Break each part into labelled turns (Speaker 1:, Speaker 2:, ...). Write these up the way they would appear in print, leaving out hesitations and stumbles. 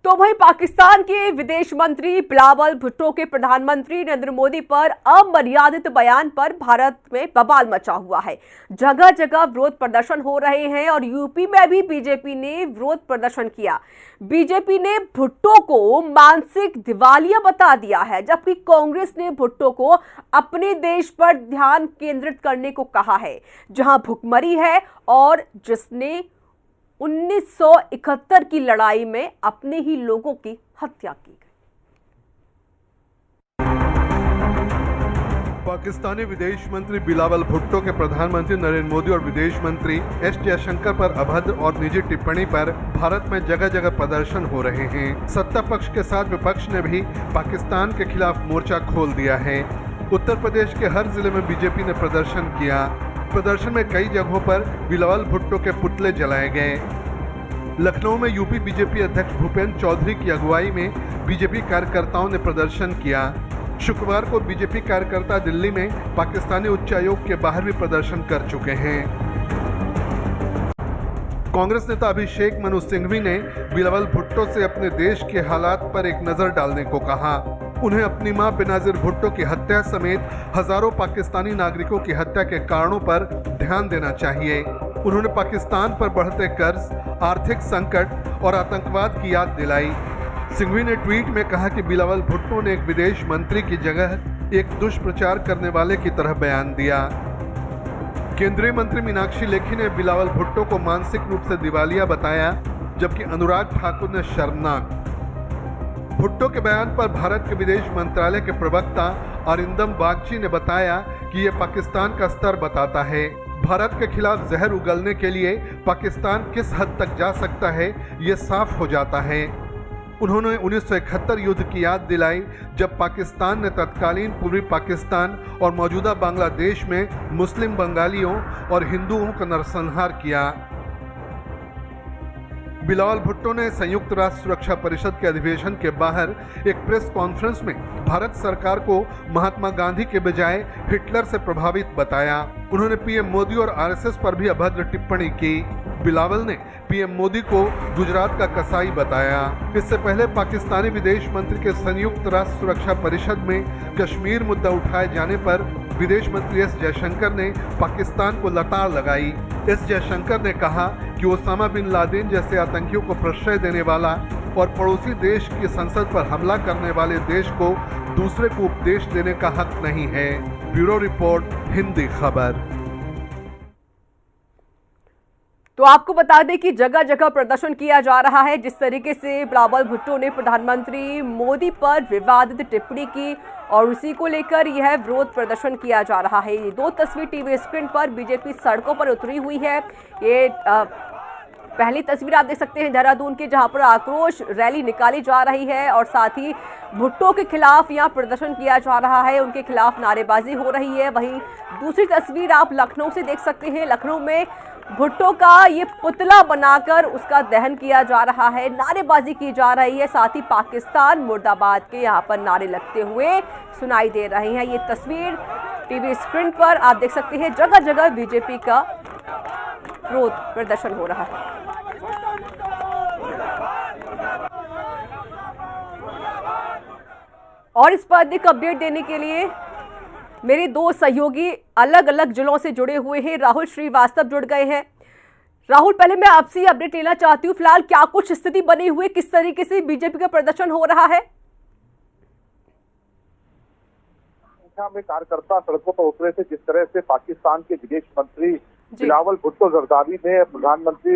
Speaker 1: तो वहीं पाकिस्तान के विदेश मंत्री बिलावल भुट्टो के प्रधानमंत्री नरेंद्र मोदी पर अमर्यादित बयान पर भारत में बवाल मचा हुआ है। जगह जगह विरोध प्रदर्शन हो रहे हैं और यूपी में भी बीजेपी ने विरोध प्रदर्शन किया। बीजेपी ने भुट्टो को मानसिक दिवालिया बता दिया है, जबकि कांग्रेस ने भुट्टो को अपने देश पर ध्यान केंद्रित करने को कहा है, जहां भुखमरी है और जिसने 1971 की लड़ाई में अपने ही लोगों की हत्या की गई।
Speaker 2: पाकिस्तानी विदेश मंत्री बिलावल भुट्टो के प्रधानमंत्री नरेंद्र मोदी और विदेश मंत्री एस जयशंकर पर अभद्र और निजी टिप्पणी पर भारत में जगह जगह प्रदर्शन हो रहे हैं। सत्ता पक्ष के साथ विपक्ष ने भी पाकिस्तान के खिलाफ मोर्चा खोल दिया है। उत्तर प्रदेश के हर जिले में बीजेपी ने प्रदर्शन किया। प्रदर्शन में कई जगहों पर बिलावल भुट्टो के पुतले जलाए गए। लखनऊ में यूपी बीजेपी अध्यक्ष भूपेंद्र चौधरी की अगुवाई में बीजेपी कार्यकर्ताओं ने प्रदर्शन किया। शुक्रवार को बीजेपी कार्यकर्ता दिल्ली में पाकिस्तानी उच्चायोग के बाहर भी प्रदर्शन कर चुके हैं। कांग्रेस नेता अभिषेक मनु सिंघवी ने बिलावल भुट्टो से अपने देश के हालात पर एक नजर डालने को कहा। उन्हें अपनी मां बेनजीर भुट्टो की हत्या समेत हजारों पाकिस्तानी नागरिकों की हत्या के कारणों पर ध्यान देना चाहिए। उन्होंने पाकिस्तान पर बढ़ते कर्ज, आर्थिक संकट और आतंकवाद की याद दिलाई। सिंघवी ने ट्वीट में कहा कि बिलावल भुट्टो ने एक विदेश मंत्री की जगह एक दुष्प्रचार करने वाले की तरह बयान दिया। केंद्रीय मंत्री मीनाक्षी लेखी ने बिलावल भुट्टो को मानसिक रूप से दिवालिया बताया, जबकि अनुराग ठाकुर ने शर्मनाक। भुट्टो के बयान पर भारत के विदेश मंत्रालय के प्रवक्ता अरिंदम बागची ने बताया कि यह पाकिस्तान का स्तर बताता है। भारत के खिलाफ जहर उगलने के लिए पाकिस्तान किस हद तक जा सकता है, ये साफ हो जाता है। उन्होंने 1971 युद्ध की याद दिलाई, जब पाकिस्तान ने तत्कालीन पूर्वी पाकिस्तान और मौजूदा बांग्लादेश में मुस्लिम बंगालियों और हिंदुओं का नरसंहार किया। बिलावल भुट्टो ने संयुक्त राष्ट्र सुरक्षा परिषद के अधिवेशन के बाहर एक प्रेस कॉन्फ्रेंस में भारत सरकार को महात्मा गांधी के बजाय हिटलर से प्रभावित बताया। उन्होंने पीएम मोदी और आरएसएस पर भी अभद्र टिप्पणी की। बिलावल ने पीएम मोदी को गुजरात का कसाई बताया। इससे पहले पाकिस्तानी विदेश मंत्री के संयुक्त राष्ट्र सुरक्षा परिषद में कश्मीर मुद्दा उठाए जाने पर विदेश मंत्री एस जयशंकर ने पाकिस्तान को लताड़ लगाई। एस जयशंकर ने कहा कि ओसामा बिन लादेन जैसे आतंकियों को प्रश्रय देने वाला और पड़ोसी देश की संसद पर हमला करने वाले देश को दूसरे को उपदेश देने का हक नहीं है। ब्यूरो रिपोर्ट, हिंदी खबर।
Speaker 1: तो आपको बता दें कि जगह जगह प्रदर्शन किया जा रहा है। जिस तरीके से बिलावल भुट्टो ने प्रधानमंत्री मोदी पर विवादित टिप्पणी की और उसी को लेकर यह विरोध प्रदर्शन किया जा रहा है। ये दो तस्वीर टीवी स्क्रीन पर बीजेपी सड़कों पर उतरी हुई है। ये पहली तस्वीर आप देख सकते हैं देहरादून की, जहां पर आक्रोश रैली निकाली जा रही है और साथ ही भुट्टो के खिलाफ यहां प्रदर्शन किया जा रहा है, उनके खिलाफ नारेबाजी हो रही है। वहीं दूसरी तस्वीर आप लखनऊ से देख सकते हैं। लखनऊ में भुट्टो का ये पुतला बनाकर उसका दहन किया जा रहा है, नारेबाजी की जा रही है। साथ ही पाकिस्तान मुर्दाबाद के यहाँ पर नारे लगते हुए सुनाई दे रहे हैं। ये तस्वीर टीवी स्क्रीन पर आप देख सकते हैं। जगह जगह बीजेपी का विरोध प्रदर्शन हो रहा है। और इस पर अधिक अपडेट देने के लिए मेरे दो सहयोगी अलग अलग जिलों से जुड़े हुए हैं। राहुल श्रीवास्तव जुड़ गए हैं। राहुल, पहले मैं आपसे अपडेट लेना चाहती हूँ, फिलहाल क्या कुछ स्थिति बनी हुई, किस तरीके से बीजेपी का प्रदर्शन हो रहा है?
Speaker 3: में कार्यकर्ता सड़कों पर उतरे थे। जिस तरह से पाकिस्तान के विदेश मंत्री बिलावल भुट्टो जरदारी ने प्रधानमंत्री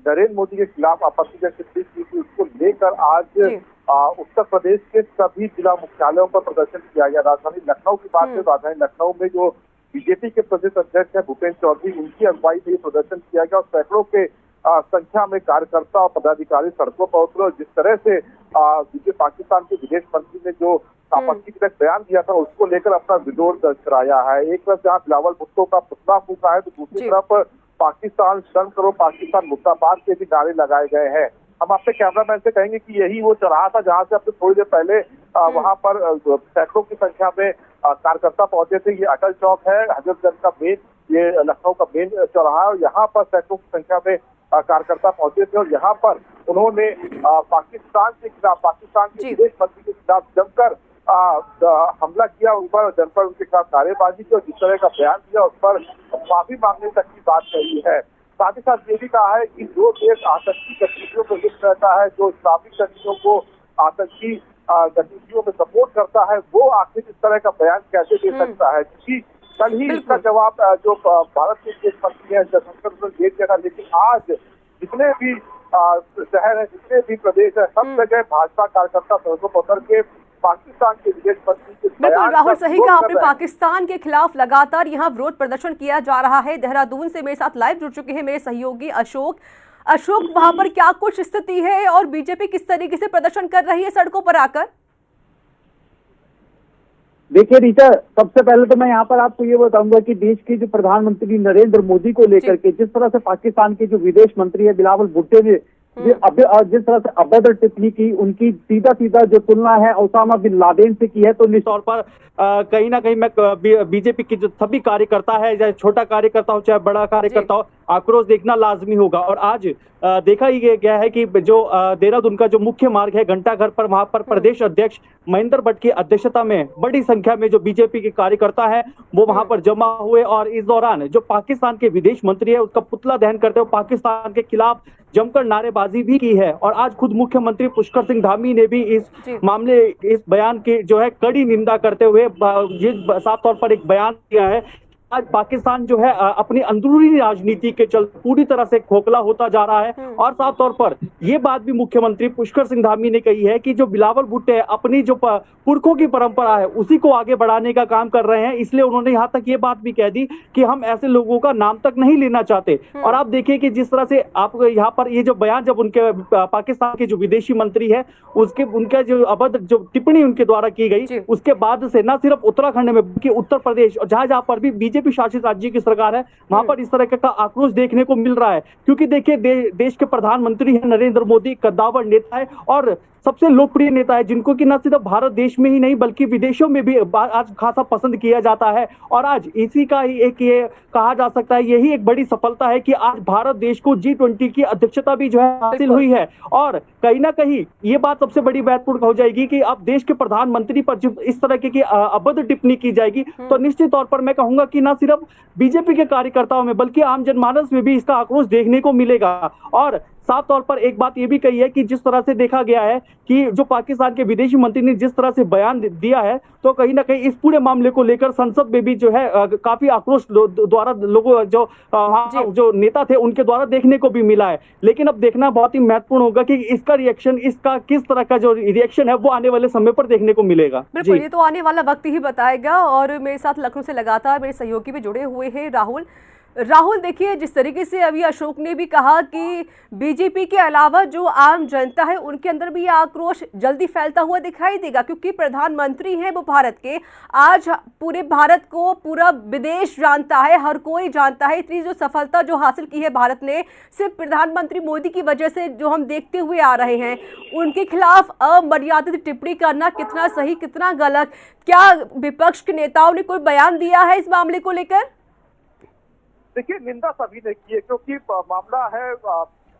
Speaker 3: नरेंद्र मोदी के खिलाफ आपत्तिजनक टिप्पणी की थी, उसको लेकर आज उत्तर प्रदेश के सभी जिला मुख्यालयों पर प्रदर्शन किया गया। राजधानी लखनऊ की बात है, राजधानी लखनऊ में जो बीजेपी के प्रदेश अध्यक्ष है भूपेंद्र चौधरी, उनकी अगुवाई में प्रदर्शन किया गया और सैकड़ों के संख्या में कार्यकर्ता और पदाधिकारी सड़कों पर उतरे। और जिस तरह से पाकिस्तान के विदेश मंत्री ने जो आपत्तिजनक बयान दिया था, उसको लेकर अपना विरोध दर्ज कराया है। एक तरफ जहाँ बिलावल भुट्टो का पुतला फूका है, तो दूसरी तरफ पाकिस्तान शर्म करो, पाकिस्तान मुर्दाबाद के भी नारे लगाए गए हैं। हम अपने कैमरामैन से कहेंगे कि यही वो चौराहा था जहां से अब थोड़ी देर पहले वहां पर सैकड़ों की संख्या में कार्यकर्ता पहुंचे थे। ये अटल चौक है, हजरतगंज का मेन, ये लखनऊ का मेन चौराहा है और यहाँ पर सैकड़ों की संख्या में कार्यकर्ता पहुंचे थे और यहाँ पर उन्होंने पाकिस्तान के खिलाफ, पाकिस्तान के विदेश मंत्री के खिलाफ जमकर हमला किया, ऊपर जन पर उनके खिलाफ नारेबाजी की और जिस तरह का बयान दिया उस पर माफी मांगने तक की बात कही है। साथ ही साथ ये भी कहा है कि जो देश आतंकी गतिविधियों को लिप्त रहता है, जो इस्लामिक शक्तियों को आतंकी गतिविधियों में सपोर्ट करता है, वो आखिर इस तरह का बयान कैसे दे सकता है, क्योंकि कल ही इसका जवाब जो भारत के विदेश मंत्री है जयशंकर दे दिया था। लेकिन आज जितने भी शहर है, जितने भी प्रदेश है, सब जगह भाजपा कार्यकर्ता सड़कों पर उतर के पाकिस्तान के विदेश मंत्री के
Speaker 1: बिल्कुल राहुल, सही कहा आपने। पाकिस्तान के खिलाफ लगातार यहाँ विरोध प्रदर्शन किया जा रहा है। देहरादून से मेरे साथ लाइव जुड़ चुके हैं मेरे सहयोगी अशोक। वहां पर क्या कुछ स्थिति है और बीजेपी किस तरीके से प्रदर्शन कर रही है सड़कों पर आकर?
Speaker 4: देखिए रीता, सबसे पहले तो मैं यहाँ पर आपको ये बताऊंगा कि देश के जो प्रधानमंत्री नरेंद्र मोदी को लेकर के जिस तरह से पाकिस्तान के जो विदेश मंत्री है बिलावल भुट्टो ने जिस तरह से अभद्र टिप्पणी की, उनकी सीधा जो तुलना है ओसामा बिन लादेन से की है, तो निश्चित तौर पर कहीं ना कहीं मैं बीजेपी की जो सभी कार्यकर्ता है, चाहे छोटा कार्यकर्ता हो चाहे बड़ा कार्यकर्ता हो, आक्रोश देखना लाजमी होगा। और आज देखा ही गया है कि जो देहरादून का जो मुख्य मार्ग है घंटाघर पर, वहां पर प्रदेश अध्यक्ष महेंद्र भट्ट की अध्यक्षता में बड़ी संख्या में जो बीजेपी के कार्यकर्ता है वो वहां पर जमा हुए और इस दौरान जो पाकिस्तान के विदेश मंत्री है उसका पुतला दहन करते हुए पाकिस्तान के खिलाफ जमकर नारेबाजी भी की है। और आज खुद मुख्यमंत्री पुष्कर सिंह धामी ने भी इस मामले, इस बयान की जो है कड़ी निंदा करते हुए साफ तौर पर एक बयान दिया है। आज पाकिस्तान जो है अपनी अंदरूनी राजनीति के चलते पूरी तरह से खोखला होता जा रहा है। और साफ तौर पर यह बात भी मुख्यमंत्री पुष्कर सिंह धामी ने कही है कि जो बिलावल भुट्टो है अपनी जो पुरखों की परंपरा है उसी को आगे बढ़ाने का काम कर रहे हैं, इसलिए उन्होंने यहाँ तक ये बात भी कह दी कि हम ऐसे लोगों का नाम तक नहीं लेना चाहते। और आप देखिए कि जिस तरह से आप यहाँ पर ये जो बयान जब उनके पाकिस्तान के जो विदेशी मंत्री है उनका जो अभद्र जो टिप्पणी उनके द्वारा की गई, उसके बाद से न सिर्फ उत्तराखंड में बल्कि उत्तर प्रदेश और जहां पर भी बीजेपी शासित राज्य की सरकार है वहां पर इस तरह का आक्रोश देखने को मिल रहा है। क्योंकि देखिए देश के प्रधानमंत्री है नरेंद्र मोदी, कद्दावर नेता है और सबसे लोकप्रिय नेता है, जिनको कि न सिर्फ भारत देश में ही नहीं बल्कि विदेशों में भी आज खासा पसंद किया जाता है। और आज इसी का ही एक ये कहा जा सकता है, यही एक बड़ी सफलता है कि आज भारत देश को G20 की अध्यक्षता भी जो है हासिल हुई है। और कहीं ना कहीं ये बात सबसे बड़ी महत्वपूर्ण हो जाएगी कि अब देश के प्रधानमंत्री पर जब इस तरह की अभद्र टिप्पणी की जाएगी तो निश्चित तौर पर मैं कहूंगा कि न सिर्फ बीजेपी के कार्यकर्ताओं में बल्कि आम जनमानस में भी इसका आक्रोश देखने को मिलेगा। और साफ तौर पर एक बात यह भी कही है कि जिस तरह से देखा गया है कि जो पाकिस्तान के विदेशी मंत्री ने जिस तरह से बयान दिया है, तो कहीं ना कहीं इस पूरे मामले को लेकर संसद में भी जो है काफी आक्रोश द्वारा लोगों जो नेता थे उनके द्वारा देखने को भी मिला है। लेकिन अब देखना बहुत ही महत्वपूर्ण होगा कि इसका रिएक्शन, इसका किस तरह का जो रिएक्शन है वो आने वाले समय पर देखने को मिलेगा।
Speaker 1: बिल्कुल, ये तो आने वाला वक्त ही बताएगा। और मेरे साथ लखनऊ से लगातार मेरे सहयोगी भी जुड़े हुए हैं राहुल, देखिए जिस तरीके से अभी अशोक ने भी कहा कि बीजेपी के अलावा जो आम जनता है उनके अंदर भी आक्रोश जल्दी फैलता हुआ दिखाई देगा, क्योंकि प्रधानमंत्री हैं वो भारत के। आज पूरे भारत को पूरा विदेश जानता है, हर कोई जानता है। इतनी जो सफलता जो हासिल की है भारत ने सिर्फ प्रधानमंत्री मोदी की वजह से जो हम देखते हुए आ रहे हैं, उनके खिलाफ अमर्यादित टिप्पणी करना कितना सही कितना गलत? क्या विपक्ष के नेताओं ने कोई बयान दिया है इस मामले को लेकर?
Speaker 3: देखिए, निंदा सभी ने की है क्योंकि मामला है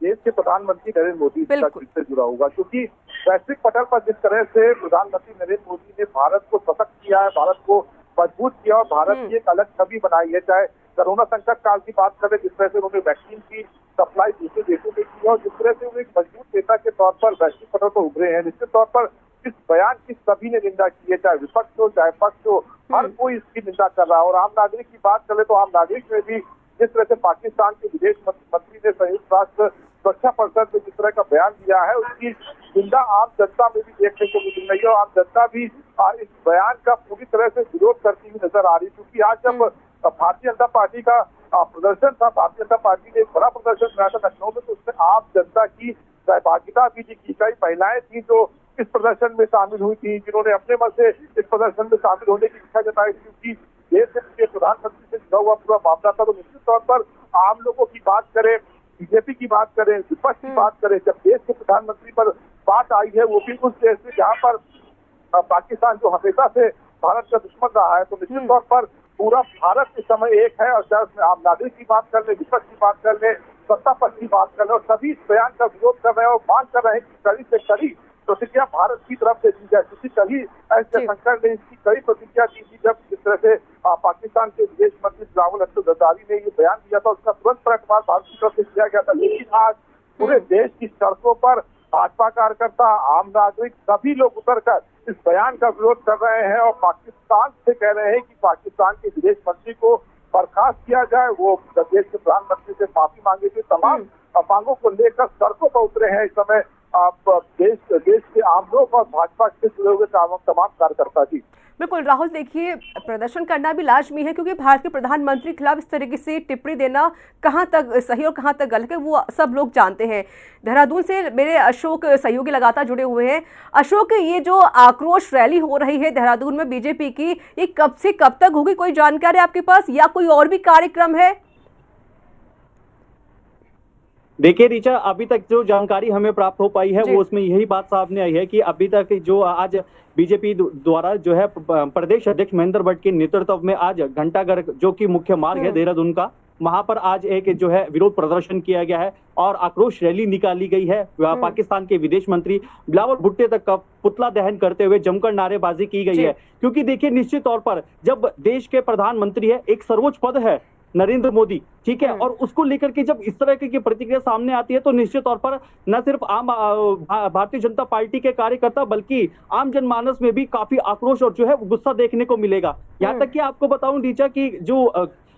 Speaker 3: देश के प्रधानमंत्री नरेंद्र मोदी से जुड़ा होगा। क्योंकि वैश्विक पटल पर जिस तरह से प्रधानमंत्री नरेंद्र मोदी ने भारत को सशक्त किया है, भारत को मजबूत किया और भारत की एक अलग छवि बनाई है, चाहे कोरोना संकट काल की बात करें, जिस तरह से उन्होंने वैक्सीन की सप्लाई दूसरे देशों में की और जिस तरह से वो एक मजबूत नेता के तौर पर वैश्विक पटल पर उभरे हैं। निश्चित तौर पर इस बयान की सभी ने निंदा की है, चाहे विपक्ष हो चाहे पक्ष हो, हर कोई इसकी निंदा कर रहा है। और आम नागरिक की बात करें तो आम नागरिक में भी जिस तरह से पाकिस्तान के विदेश मंत्री ने संयुक्त राष्ट्र सुरक्षा परिषद में जिस तरह का बयान दिया है, उसकी निंदा आम जनता में भी देखने को मिल रही है और आम जनता भी इस बयान का पूरी तरह से विरोध करती हुई नजर आ रही है। क्योंकि आज जब भारतीय जनता पार्टी का प्रदर्शन था, भारतीय जनता पार्टी ने एक बड़ा प्रदर्शन कराया था लखनऊ में, तो उसमें आम जनता की सहभागिता भी थी। कई महिलाएं थी जो इस प्रदर्शन में शामिल हुई थी, जिन्होंने अपने मन से इस प्रदर्शन में शामिल होने की इच्छा जताई थी। क्योंकि देश के प्रधानमंत्री से जुड़ा हुआ पूरा मामला था। तो निश्चित तौर पर आम लोगों की बात करें, बीजेपी की बात करें, विपक्ष की बात करें, जब देश के प्रधानमंत्री पर बात आई है वो भी उस देश से जहाँ पर पाकिस्तान जो हमेशा से भारत का दुश्मन रहा है, तो निश्चित तौर पर पूरा भारत इस समय एक है। और चाहे उसमें आम नागरिक की बात कर ले, विपक्ष की बात कर ले, सत्ता पक्ष की बात कर रहे हैं और सभी इस बयान का विरोध कर रहे हैं और मांग कर रहे हैं कि कड़ी से कड़ी प्रतिक्रिया भारत की तरफ से दी जाए। क्योंकि कभी एस जयशंकर ने इसकी कड़ी प्रतिक्रिया दी थी जब जिस तरह से पाकिस्तान के विदेश मंत्री बिलावल भुट्टो जरदारी ने ये बयान दिया था, उसका तुरंत प्रतिवाद भारत की तरफ से किया गया था। लेकिन आज पूरे देश की सड़कों पर भाजपा कार्यकर्ता, आम नागरिक सभी लोग उतरकर इस बयान का विरोध कर रहे हैं और पाकिस्तान से कह रहे हैं कि पाकिस्तान के विदेश मंत्री को बर्खास्त किया जाए, वो देश के प्रधानमंत्री से माफी मांगे थे। तमाम मांगों को लेकर सड़कों पर उतरे हैं इस समय आप देश के आम लोग और भाजपा से जुड़े हुए तमाम कार्यकर्ता जी।
Speaker 1: बिल्कुल राहुल, देखिए प्रदर्शन करना भी लाजमी है क्योंकि भारत के प्रधानमंत्री के खिलाफ इस तरीके से टिप्पणी देना कहां तक सही और कहां तक गलत है वो सब लोग जानते हैं। देहरादून से मेरे अशोक सहयोगी लगातार जुड़े हुए हैं। अशोक, ये जो आक्रोश रैली हो रही है देहरादून में बीजेपी की, ये कब से कब तक होगी, कोई जानकारी आपके पास या कोई और भी कार्यक्रम है?
Speaker 5: देखिए ऋचा, अभी तक जो जानकारी हमें प्राप्त हो पाई है वो उसमें यही बात सामने आई है कि अभी तक जो आज बीजेपी द्वारा जो है प्रदेश अध्यक्ष महेंद्र भट्ट के नेतृत्व में आज घंटाघर जो कि मुख्य मार्ग है देहरादून का, वहां पर आज एक जो है विरोध प्रदर्शन किया गया है और आक्रोश रैली निकाली गई है। पाकिस्तान के विदेश मंत्री बिलावल भुट्टो तक का पुतला दहन करते हुए जमकर नारेबाजी की गई है। क्योंकि देखिए निश्चित तौर पर जब देश के प्रधानमंत्री है, एक सर्वोच्च पद है नरेंद्र मोदी, ठीक है, और उसको लेकर के जब इस तरह की प्रतिक्रिया सामने आती है तो निश्चित तौर पर न सिर्फ आम भारतीय जनता पार्टी के कार्यकर्ता बल्कि आम जनमानस में भी काफी आक्रोश और जो है गुस्सा देखने को मिलेगा। यहाँ तक कि आपको बताऊं रीचा की जो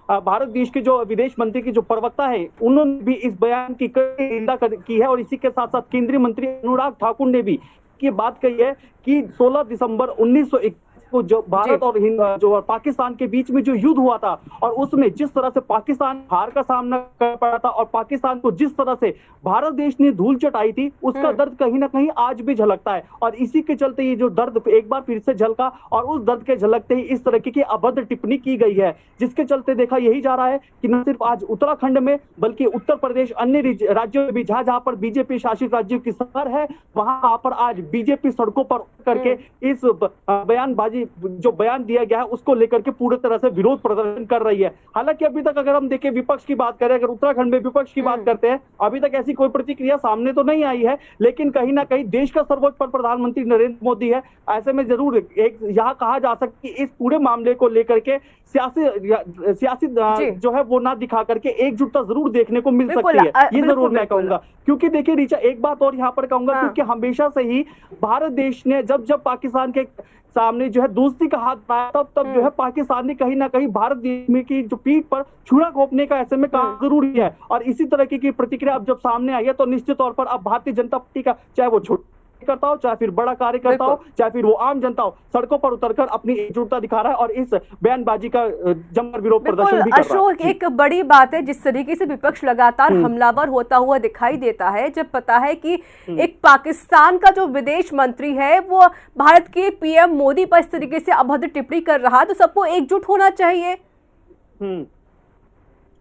Speaker 5: भारत देश के जो विदेश मंत्री की जो प्रवक्ता है उन्होंने भी इस बयान की कड़ी निंदा की है और इसी के साथ साथ केंद्रीय मंत्री अनुराग ठाकुर ने भी ये बात कही है कि 16 दिसंबर 1921 को जो भारत और जो पाकिस्तान के बीच में जो युद्ध हुआ था और उसमें जिस तरह से पाकिस्तान हार का सामना कर पड़ा था और पाकिस्तान को जिस तरह से भारत देश ने धूल चटाई थी उसका दर्द कहीं ना कहीं आज भी झलकता है और इसी के चलते ये जो दर्द एक बार फिर से झलका और उस दर्द के झलकते ही इस तरह की अभद्र टिप्पणी की गई है, जिसके चलते देखा यही जा रहा है कि न सिर्फ आज उत्तराखंड में बल्कि उत्तर प्रदेश अन्य राज्यों में भी जहां पर बीजेपी शासित राज्यों की सरकार है वहां पर आज बीजेपी सड़कों पर करके इस बयानबाजी जो बयान दिया गया है उसको लेकर के पूरी तरह से विरोध प्रदर्शन कर रही है। हालांकि अभी तक अगर हम देखें विपक्ष की बात करें, अगर उत्तराखंड में विपक्ष की बात करते हैं, अभी तक ऐसी कोई प्रतिक्रिया सामने तो नहीं आई है, लेकिन कहीं ना कहीं देश का सर्वोच्च प्रधानमंत्री नरेंद्र मोदी है, ऐसे में जरूर एक यहाँ कहा जा सकता है कि इस पूरे मामले को लेकर के सियासी जो है वो ना दिखा करके एकजुटता जरूर देखने को मिल सकती है, ये जरूर मैं कहूंगा। क्योंकि देखिए रीचा, एक बात और यहाँ पर कहूंगा, क्योंकि हमेशा से ही भारत देश ने जब पाकिस्तान के सामने जो है दोस्ती का हाथ बढ़ाया तब जो है पाकिस्तान ने कहीं ना कहीं भारत देश में की जो पीठ पर छुरा घोंपने का ऐसे में काम जरूरी है और इसी तरह की प्रतिक्रिया अब जब सामने आई है तो निश्चित तौर पर अब भारतीय जनता पार्टी का चाहे वो छोटा करता हो चाहे फिर बड़ा कार्यकर्ता हो चाहे फिर वो आम जनता हो सड़कों पर उतरकर अपनी एकजुटता दिखा रहा है और इस बयानबाजी का जमकर विरोध प्रदर्शन भी कर रहा है।
Speaker 1: अशोक, एक बड़ी बात है जिस तरीके से विपक्ष लगातार हमलावर होता हुआ दिखाई देता है, जब पता है कि एक पाकिस्तान का जो विदेश मंत्री है वो भारत के पीएम मोदी पर इस तरीके से अभद्र टिप्पणी कर रहा है, तो सबको एकजुट होना चाहिए,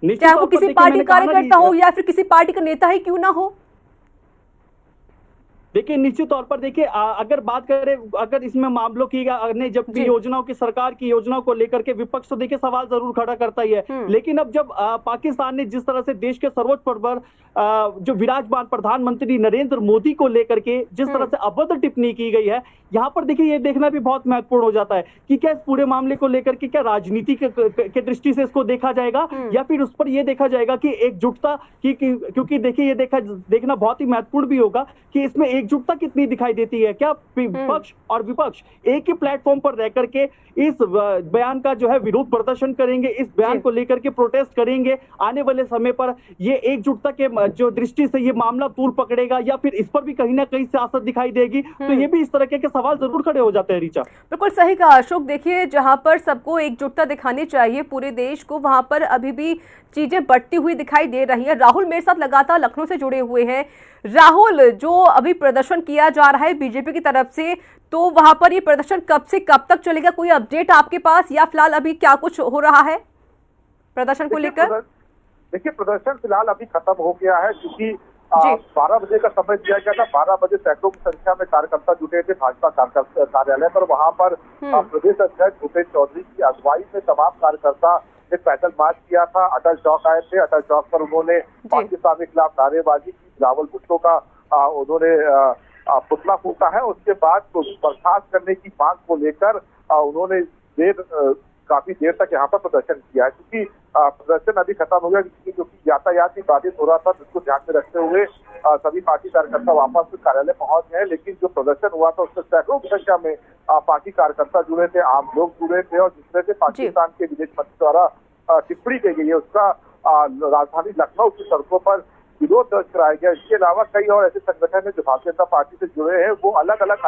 Speaker 1: चाहे वो किसी पार्टी कार्यकर्ता हो या फिर किसी पार्टी का नेता ही क्यों ना हो।
Speaker 5: देखिए निश्चित तौर पर देखिए अगर बात करें, अगर इसमें मामलों की ने जब भी योजनाओं की सरकार की योजनाओं को लेकर के विपक्ष तो देखिए सवाल जरूर खड़ा करता ही है, लेकिन अब जब पाकिस्तान ने जिस तरह से देश के सर्वोच्च पद पर जो विराजमान प्रधानमंत्री नरेंद्र मोदी को लेकर के जिस तरह से अभद्र टिप्पणी की गई है, यहाँ पर देखिए ये देखना भी बहुत महत्वपूर्ण हो जाता है कि क्या इस पूरे मामले को लेकर के क्या राजनीति के दृष्टि से इसको देखा जाएगा या फिर उस पर यह देखा जाएगा कि एकजुटता की, क्योंकि देखिए ये देखना बहुत ही महत्वपूर्ण भी होगा कि इसमें एकजुटता कितनी दिखाई देती है। क्या विपक्ष और विपक्ष एक ही प्लेटफॉर्म पर रह करके इस बयान का जो है विरोध प्रदर्शन करेंगे, इस बयान को लेकर के प्रोटेस्ट करेंगे, आने वाले समय पर ये एकजुटता के जो दृष्टि से ये मामला तूल पकड़ेगा या फिर इस पर भी कहीं ना कहीं सियासत दिखाई देगी, तो ये भी इस तरह के सवाल जरूर खड़े हो जाते हैं। रीचा,
Speaker 1: बिल्कुल सही कहा अशोक। देखिए जहां पर सबको एकजुटता दिखानी चाहिए पूरे देश को, वहां पर अभी भी चीजें बढ़ती हुई दिखाई दे रही है। राहुल मेरे साथ लगातार लखनऊ से जुड़े हुए हैं। राहुल, जो अभी प्रदर्शन किया जा रहा है बीजेपी की तरफ से, तो वहां पर ये प्रदर्शन कब से कब तक चलेगा, कोई अपडेट आपके पास या फिलहाल अभी क्या कुछ हो रहा है प्रदर्शन को लेकर?
Speaker 3: देखिए प्रदर्शन फिलहाल अभी खत्म हो गया है, क्योंकि 12 बजे का समय दिया गया था। 12 बजे सैकड़ों की संख्या में कार्यकर्ता जुटे थे भाजपा कार्यालय पर। वहां पर प्रदेश अध्यक्ष भूपेश चौधरी की अगुवाई में तमाम कार्यकर्ता एक पैदल मार्च किया था, अटल चौक आए थे। अटल चौक पर उन्होंने पाकिस्तान के खिलाफ नारेबाजी की, बिलावल भुट्टो का उन्होंने पुतला फूका है। उसके बाद तो बर्खास्त करने की मांग को लेकर उन्होंने काफी देर तक यहाँ पर प्रदर्शन किया है, क्योंकि प्रदर्शन अभी खत्म हो गया, क्योंकि यातायात भी बाधित हो रहा था, जिसको ध्यान में रखते हुए सभी पार्टी कार्यकर्ता वापस कार्यालय पहुंच गए। लेकिन जो प्रदर्शन हुआ था उसमें सैकड़ों की संख्या में पार्टी कार्यकर्ता जुड़े थे, आम लोग जुड़े थे, और जिसमें से पाकिस्तान के विदेश मंत्री द्वारा टिप्पणी की गई है उसका राजधानी लखनऊ की सड़कों पर विरोध दर्ज कराया गया। इसके अलावा कई और ऐसे संगठन है जो भारतीय जनता पार्टी से जुड़े हैं, वो अलग अलग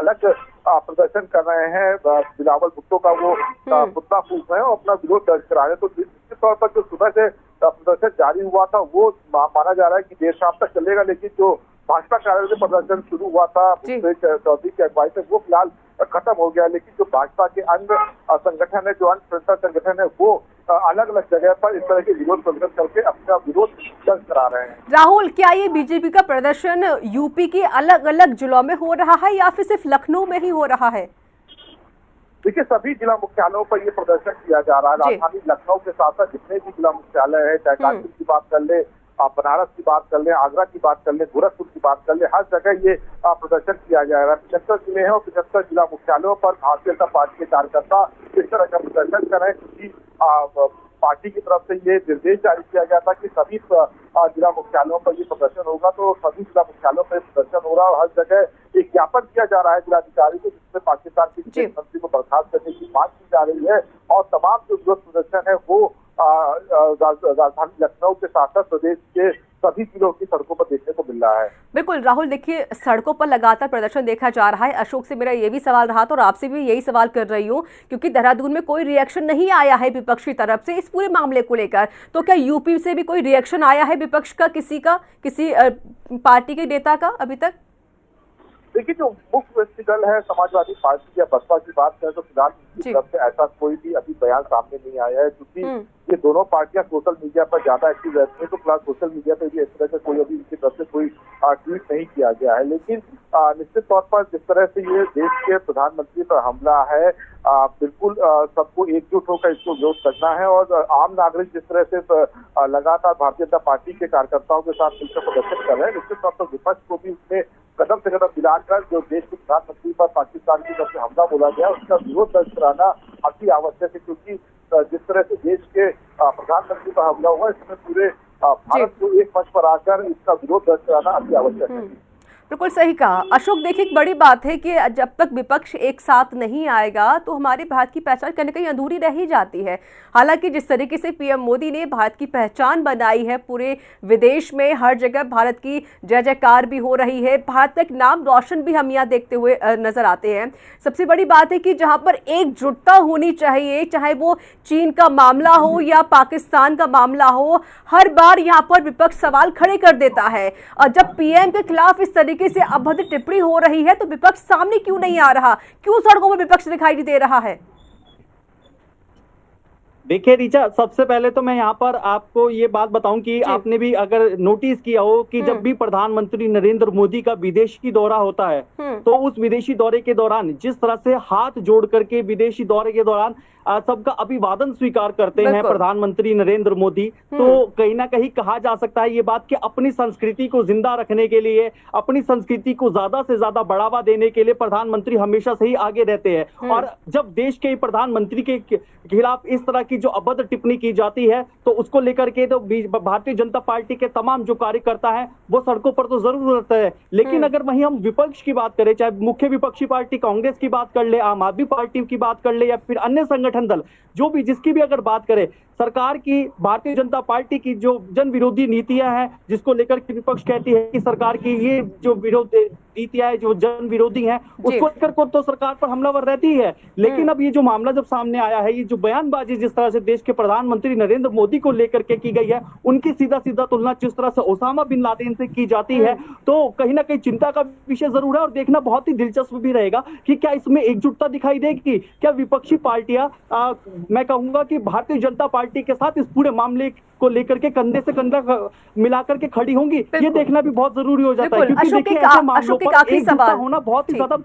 Speaker 3: प्रदर्शन कर रहे हैं। बिलावल भुट्टो का वो पुतला फूक रहे हैं और अपना विरोध दर्ज करा रहे हैं। तो निश्चित तौर पर जो सुबह से प्रदर्शन जारी हुआ था वो माना जा रहा है कि देर शाम तक चलेगा, लेकिन जो भाजपा कार्यालय में प्रदर्शन शुरू हुआ था चौधरी की अगुवाई से वो फिलहाल खत्म हो गया। लेकिन जो भाजपा के अन्य संगठन है, जो अन्य स्वतंत्र संगठन है, वो अलग अलग जगह पर इस तरह के विरोध प्रदर्शन करके अपना विरोध दर्ज करा रहे हैं।
Speaker 1: राहुल, क्या ये बीजेपी का प्रदर्शन यूपी के अलग अलग जिलों में हो रहा है या फिर सिर्फ लखनऊ में ही हो रहा है?
Speaker 3: देखिए, सभी जिला मुख्यालयों पर ये प्रदर्शन किया जा रहा है। राजधानी लखनऊ के साथ साथ जितने भी जिला मुख्यालय है, चाहे कानपुर की बात कर ले, बनारस की बात कर ले, आगरा की बात कर ले, गोरखपुर की बात कर ले, हर जगह ये प्रदर्शन किया जा रहा है। 75 जिले हैं और 75 जिला मुख्यालयों पर भारतीय जनता पार्टी के कार्यकर्ता इस तरह का प्रदर्शन कर रहे हैं, क्योंकि पार्टी की तरफ से ये निर्देश जारी किया गया था कि सभी जिला मुख्यालयों पर ये प्रदर्शन होगा। तो सभी जिला मुख्यालयों पर प्रदर्शन हो रहा है और हर जगह एक ज्ञापन किया जा रहा है जिलाधिकारी को, जिसमें पाकिस्तान के विदेश मंत्री को बर्खास्त करने की मांग की जा रही है। और तमाम जो विरोध प्रदर्शन है वो राजधानी लखनऊ के साथ साथ प्रदेश के सभी जिलों की सड़कों पर देखने को मिल रहा है।
Speaker 1: बिल्कुल राहुल, देखिए सड़कों पर लगातार प्रदर्शन देखा जा रहा है। अशोक से मेरा ये भी सवाल रहा था और आपसे भी यही सवाल कर रही हूँ, क्योंकि देहरादून में कोई रिएक्शन नहीं आया है विपक्ष की तरफ से इस पूरे मामले को लेकर। तो क्या यूपी से भी कोई रिएक्शन आया है विपक्ष का, किसी पार्टी के नेता का अभी तक?
Speaker 3: देखिए, जो मुख्य विपक्षी दल है समाजवादी पार्टी या बसपा की बात करें तो फिलहाल उनकी तरफ से ऐसा कोई भी अभी बयान सामने नहीं आया है, क्योंकि ये दोनों पार्टियां सोशल मीडिया पर ज्यादा एक्टिव रहती है। तो फिलहाल सोशल मीडिया पे भी इस तरह से कोई अभी इनकी तरफ से कोई ट्वीट नहीं किया गया है। लेकिन निश्चित तौर पर जिस तरह से ये देश के प्रधानमंत्री पर हमला है, बिल्कुल सबको एकजुट होकर इसको विरोध करना है। और आम नागरिक जिस तरह से लगातार भारतीय जनता पार्टी के कार्यकर्ताओं के साथ मिलकर प्रदर्शन कर रहे हैं, निश्चित तौर पर विपक्ष को भी उसमें कदम से कदम मिलाकर जो देश के प्रधानमंत्री पर पाकिस्तान की तरफ से हमला बोला गया उसका विरोध दर्ज कराना अति आवश्यक है, क्योंकि जिस तरह से देश के प्रधानमंत्री पर हमला हुआ, इसमें पूरे भारत को एक मंच पर आकर इसका विरोध दर्ज कराना अति आवश्यक है।
Speaker 1: बिल्कुल सही कहा अशोक। देखिए, एक बड़ी बात है कि जब तक विपक्ष एक साथ नहीं आएगा तो हमारे भारत की पहचान कहीं ना कहीं अधूरी रह ही जाती है। हालांकि जिस तरीके से पीएम मोदी ने भारत की पहचान बनाई है, पूरे विदेश में हर जगह भारत की जय जयकार भी हो रही है, भारत का एक नाम रोशन भी हम यहाँ देखते हुए नजर आते हैं। सबसे बड़ी बात है कि जहाँ पर एकजुटता होनी चाहिए, चाहे वो चीन का मामला हो या पाकिस्तान का मामला हो, हर बार यहाँ पर विपक्ष सवाल खड़े कर देता है। और जब पीएम के खिलाफ इस तरीके से अभद्र टिप्पणी हो रही है तो विपक्ष सामने क्यों नहीं आ रहा, क्यों सड़कों में विपक्ष दिखाई नहीं दे रहा है?
Speaker 5: देखिए रीचा, सबसे पहले तो मैं यहाँ पर आपको ये बात बताऊं कि आपने भी अगर नोटिस किया हो कि जब भी प्रधानमंत्री नरेंद्र मोदी का विदेशी दौरा होता है तो उस विदेशी दौरे के दौरान जिस तरह से हाथ जोड़ करके विदेशी दौरे के दौरान सबका अभिवादन स्वीकार करते हैं प्रधानमंत्री नरेंद्र मोदी, तो कहीं ना कहीं कहा जा सकता है ये बात कि अपनी संस्कृति को जिंदा रखने के लिए, अपनी संस्कृति को ज्यादा से ज्यादा बढ़ावा देने के लिए प्रधानमंत्री हमेशा से ही आगे रहते हैं। और जब देश के प्रधानमंत्री के खिलाफ इस तरह की जो अभद्र टिप्पणी की जाती है तो उसको लेकर के तो भारतीय जनता पार्टी के तमाम जो कार्यकर्ता हैं वो सड़कों पर तो जरूर रहते हैं। लेकिन अगर वहीं हम विपक्ष की बात करें, चाहे मुख्य विपक्षी पार्टी कांग्रेस की बात कर ले, आम आदमी पार्टी की बात कर ले या फिर अन्य संगठन दल जो भी जिसकी भी अगर बात करें, सरकार की भारतीय जनता पार्टी की जो जन विरोधी नीतियां हैं जिसको लेकर के विपक्ष कहती है कि सरकार की ये जो विरोध नीतियां जो जन विरोधी हैं उसको लेकर को तो सरकार पर हमलावर रहती है। लेकिन अब ये जो मामला जब सामने आया है, ये जो बयानबाजी जिस तरह से देश के प्रधानमंत्री नरेंद्र मोदी को लेकर के की गई है, उनकी सीधा सीधा तुलना जिस तरह से ओसामा बिन लादेन से की जाती है, तो कहीं ना कहीं चिंता का विषय जरूर है। और देखना बहुत ही दिलचस्प भी रहेगा कि क्या इसमें एकजुटता दिखाई देगी, क्या विपक्षी पार्टियां मैं कहूंगा कि भारतीय जनता पार्टी के साथ इस पूरे मामले को लेकर के कंधे से कंधा मिलाकर के खड़ी होंगी, ये देखना भी बहुत जरूरी हो जाता है। क्योंकि देखिए ऐसे मामलों पर एकजुटता होना बहुत ही ज्यादा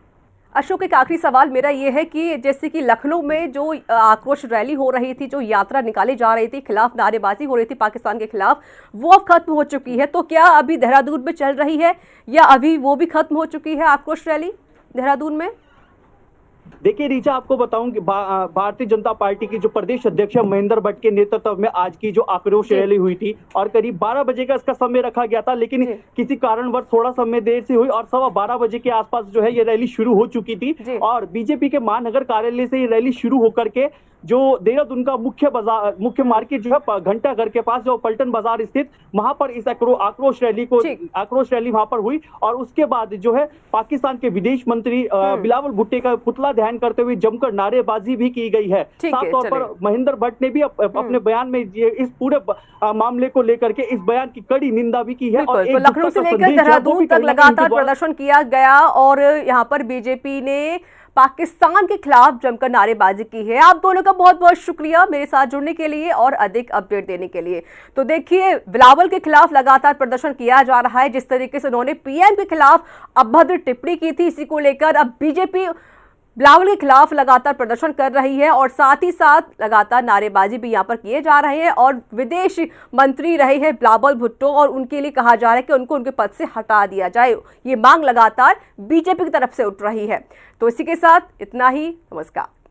Speaker 1: अशोक, एक आखिरी सवाल मेरा ये है कि जैसे कि लखनऊ में जो आक्रोश रैली हो रही थी, जो यात्रा निकाली जा रही थी, खिलाफ नारेबाजी हो रही थी पाकिस्तान के खिलाफ, वो अब खत्म हो चुकी है, तो क्या अभी देहरादून में चल रही है या अभी वो भी खत्म हो चुकी है आक्रोश रैली देहरादून में?
Speaker 5: देखिए रीचा, आपको बताऊं कि भारतीय जनता पार्टी की जो प्रदेश अध्यक्ष महेंद्र भट्ट के नेतृत्व में आज की जो आक्रोश रैली हुई थी और करीब 12 बजे का इसका समय रखा गया था, लेकिन किसी कारणवश थोड़ा समय देर से हुई और 12:15 बजे के आसपास जो है ये रैली शुरू हो चुकी थी और बीजेपी के महानगर कार्यालय से ये रैली शुरू होकर के जो देहरादून का मुख्य मार्केट जो है घंटा घर के पास जो पलटन बाजार स्थित, वहां पर इस आक्रोश रैली वहां पर हुई और उसके बाद जो है पाकिस्तान के विदेश मंत्री बिलावल भुट्टो का पुतला दहन करते हुए जमकर नारेबाजी भी की गई है। साफ तौर पर महेंद्र भट्ट ने भी अपने बयान में इस पूरे मामले को लेकर के इस बयान की कड़ी निंदा भी की है। और
Speaker 1: तो लखनऊ से लेकर देहरादून तक लगातार प्रदर्शन किया गया और यहाँ पर बीजेपी ने पाकिस्तान के खिलाफ जमकर नारेबाजी की है। आप दोनों का बहुत बहुत शुक्रिया मेरे साथ जुड़ने के लिए और अधिक अपडेट देने के लिए। तो देखिए, बिलावल के खिलाफ लगातार प्रदर्शन किया जा रहा है। जिस तरीके से उन्होंने पीएम के खिलाफ अभद्र टिप्पणी की थी, इसी को लेकर अब बीजेपी बिलावल के खिलाफ लगातार प्रदर्शन कर रही है और साथ ही साथ लगातार नारेबाजी भी यहाँ पर किए जा रहे हैं और विदेश मंत्री रहे हैं बिलावल भुट्टो और उनके लिए कहा जा रहा है कि उनको उनके पद से हटा दिया जाए। ये मांग लगातार बीजेपी की तरफ से उठ रही है। तो इसी के साथ इतना ही, नमस्कार।